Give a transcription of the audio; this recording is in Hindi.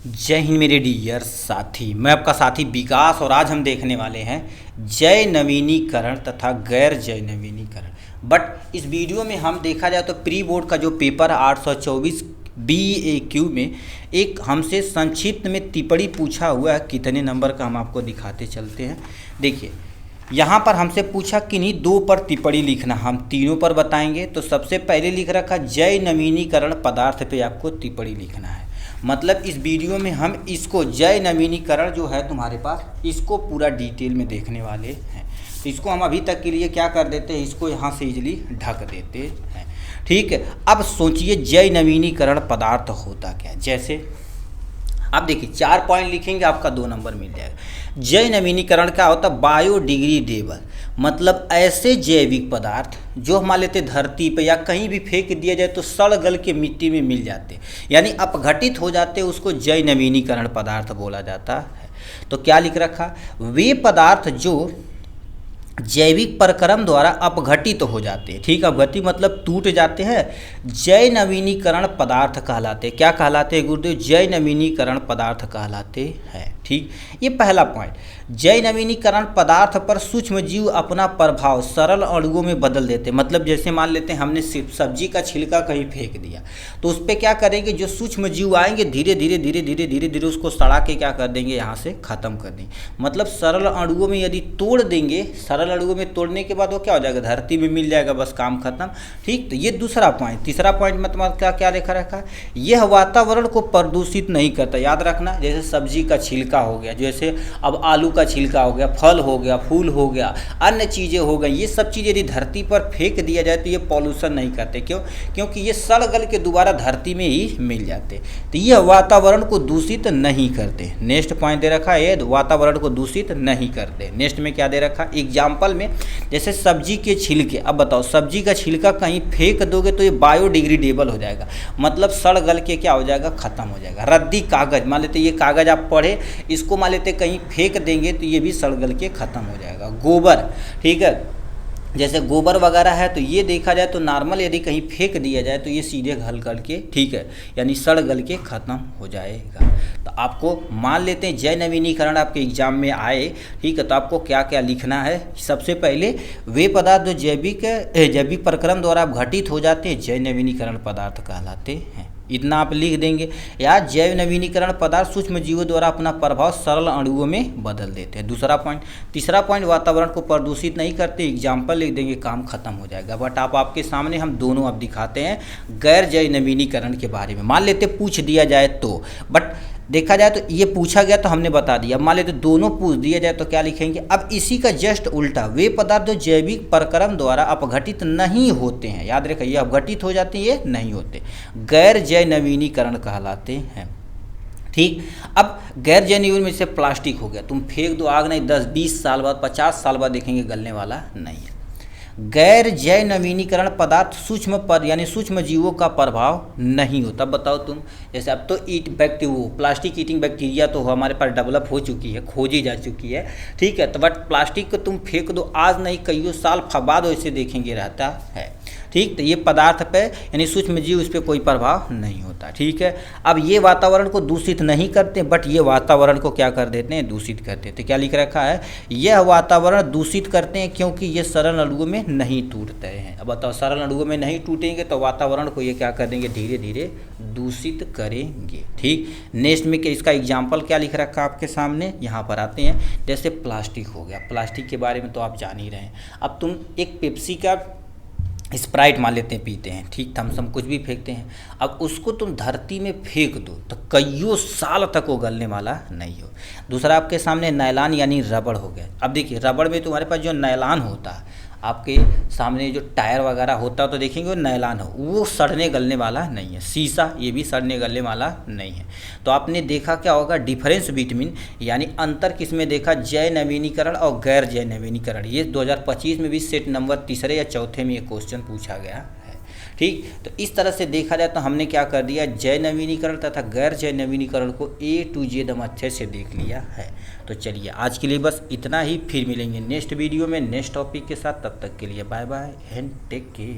जय हिंद मेरे डियर साथी। मैं आपका साथी विकास और आज हम देखने वाले हैं जय नवीनीकरण तथा गैर जय नवीनीकरण। बट इस वीडियो में हम देखा जाए तो प्री बोर्ड का जो पेपर 824 BAQ में एक हमसे संक्षिप्त में टिप्पणी पूछा हुआ है। कितने नंबर का हम आपको दिखाते चलते हैं। देखिए यहाँ पर हमसे पूछा किन्हीं दो पर टिप्पणी लिखना, हम तीनों पर बताएंगे। तो सबसे पहले लिख रखा जय नवीनीकरण पदार्थ पे आपको टिप्पणी लिखना है। मतलब इस वीडियो में हम इसको जय नवीनीकरण जो है तुम्हारे पास इसको पूरा डिटेल में देखने वाले हैं। तो इसको हम अभी तक के लिए क्या कर देते हैं, इसको यहाँ से इजली ढक देते हैं। ठीक है, अब सोचिए जय नवीनीकरण पदार्थ होता क्या। जैसे आप देखिए 4 पॉइंट लिखेंगे, आपका 2 नंबर मिल जाएगा। जय नवीनीकरण क्या होता है, बायोडिग्रेडेबल, मतलब ऐसे जैविक पदार्थ जो हम मान लेते धरती पे या कहीं भी फेंक दिया जाए तो सड़ गल के मिट्टी में मिल जाते, यानी अपघटित हो जाते, उसको जय नवीनीकरण पदार्थ बोला जाता है। तो क्या लिख रखा, वे पदार्थ जो जैविक प्रक्रम द्वारा अपघटित हो जाते हैं। ठीक, अपघटित मतलब टूट जाते हैं, जय नवीनीकरण पदार्थ कहलाते हैं। क्या कहलाते हैं गुरुदेव, जय नवीनीकरण पदार्थ कहलाते हैं। ठीक, ये पहला पॉइंट। जय नवीनीकरण पदार्थ पर सूक्ष्म जीव अपना प्रभाव सरल अणुओं में बदल देते, मतलब जैसे मान लेते हैं हमने सब्जी का छिलका कहीं फेंक दिया तो उस पर क्या करेंगे, जो सूक्ष्म जीव आएंगे धीरे धीरे धीरे धीरे धीरे धीरे उसको सड़ा के क्या कर देंगे, यहाँ से खत्म कर देंगे। मतलब सरल अणुओं में यदि तोड़ देंगे, सरल अणुओं में तोड़ने के बाद वो क्या हो जाएगा, धरती में मिल जाएगा, बस काम खत्म। ठीक, तो ये दूसरा पॉइंट। तीसरा पॉइंट में तुम्हारा क्या क्या लिखा रखा, यह वातावरण को प्रदूषित नहीं करता। याद रखना, जैसे सब्जी का छिलका हो गया, जैसे अब आलू का छिलका हो गया, फल हो गया, फूल हो गया, अन्य चीज़ें हो गई, ये सब चीज़ें यदि धरती पर फेंक दिया जाए तो ये पॉल्यूशन नहीं करते। क्यों, क्योंकि ये सड़ गल के दोबारा धरती में ही मिल जाते, तो यह वातावरण को दूषित नहीं करते। नेक्स्ट पॉइंट दे रखा है, वातावरण को दूषित नहीं करते। नेक्स्ट में क्या दे रखा, एग्जाम्पल में जैसे सब्जी के छिलके, अब बताओ सब्जी का छिलका कहीं फेंक दोगे तो ये बायोडिग्रेडेबल हो जाएगा, मतलब सड़ गल के क्या हो जाएगा, खत्म हो जाएगा। रद्दी कागज, मान लेते ये कागज आप पढ़े, इसको मान लेते कहीं फेंक देंगे तो ये भी सड़ गल के खत्म हो जाएगा। गोबर, ठीक है, जैसे गोबर वगैरह है तो ये देखा जाए तो नॉर्मल यदि कहीं फेंक दिया जाए तो ये सीधे घल गल के, ठीक है, यानी सड़ गल के खत्म हो जाएगा। तो आपको मान लेते हैं जय नवीनीकरण आपके एग्जाम में आए, ठीक है, तो आपको क्या क्या लिखना है। सबसे पहले वे पदार्थ जो जैविक प्रक्रम द्वारा घटित हो जाते हैं जय नवीनीकरण पदार्थ कहलाते हैं। इतना आप लिख देंगे। या जैव नवीनीकरण पदार्थ सूक्ष्म जीवों द्वारा अपना प्रभाव सरल अणुओं में बदल देते हैं, दूसरा पॉइंट। तीसरा पॉइंट, वातावरण को प्रदूषित नहीं करते, एग्जाम्पल लिख देंगे, काम खत्म हो जाएगा। बट आपके सामने हम दोनों अब दिखाते हैं गैर जैव नवीनीकरण के बारे में। मान लेते पूछ दिया जाए तो, बट देखा जाए तो ये पूछा गया तो हमने बता दिया। मान लेते दोनों पूछ दिया जाए तो क्या लिखेंगे। अब इसी का जस्ट उल्टा, वे पदार्थ जो जैविक प्रक्रम द्वारा अपघटित नहीं होते हैं, याद रखिए ये अपघटित हो जाते हैं, ये नहीं होते, गैर जैव नवीनीकरण कहलाते हैं। ठीक, अब गैर जैव नवीनीकरण में से प्लास्टिक हो गया, तुम फेंक दो, आग नहीं, 10-20 साल बाद 50 साल बाद देखेंगे गलने वाला नहीं है। गैर जैव नवीनीकरण पदार्थ सूक्ष्म पर यानी सूक्ष्म जीवों का प्रभाव नहीं होता। बताओ तुम, जैसे अब तो प्लास्टिक ईटिंग बैक्टीरिया तो हमारे पास डेवलप हो चुकी है, खोजी जा चुकी है, ठीक है, तो बट प्लास्टिक को तुम फेंक दो, आज नहीं कईयों साल बाद वैसे देखेंगे रहता है। ठीक, तो ये पदार्थ पे यानी सूक्ष्म जीव, इस पर कोई प्रभाव नहीं होता। ठीक है, अब ये वातावरण को दूषित नहीं करते, बट ये वातावरण को क्या कर देते हैं, दूषित कर देते। क्या लिख रखा है, यह वातावरण दूषित करते हैं क्योंकि ये सरल अणुओं में नहीं टूटते हैं। अब बताओ सरल अणुओं में नहीं टूटेंगे तो वातावरण को ये क्या कर देंगे, धीरे धीरे दूषित करेंगे। ठीक, नेक्स्ट में क्या, इसका एग्जाम्पल क्या लिख रखा है आपके सामने, यहाँ पर आते हैं। जैसे प्लास्टिक हो गया, प्लास्टिक के बारे में तो आप जान ही रहे हैं। अब तुम एक पेप्सी का स्प्राइट मान लेते हैं, पीते हैं, ठीक, थम्स अप कुछ भी फेंकते हैं, अब उसको तुम धरती में फेंक दो तो कईयों साल तक वो गलने वाला नहीं हो। दूसरा आपके सामने नायलॉन यानी रबड़ हो गया। अब देखिए रबड़ में तुम्हारे पास जो नायलॉन होता है, आपके सामने जो टायर वगैरह होता है तो देखेंगे वो नायलॉन हो, वो सड़ने गलने वाला नहीं है। शीशा ये भी सड़ने गलने वाला नहीं है। तो आपने देखा क्या होगा, डिफरेंस बिटवीन यानी अंतर किसमें देखा, जैव नवीनीकरण और गैर जैव नवीनीकरण। ये 2025 में भी सेट नंबर 3 या 4 में ये क्वेश्चन पूछा गया है। ठीक, तो इस तरह से देखा जाए तो हमने क्या कर दिया, जैव नवीनीकरण तथा गैर जैव नवीनीकरण को A to Z हम अच्छे से देख लिया है। तो चलिए आज के लिए बस इतना ही, फिर मिलेंगे नेक्स्ट वीडियो में नेक्स्ट टॉपिक के साथ। तब तक के लिए bye bye and take care.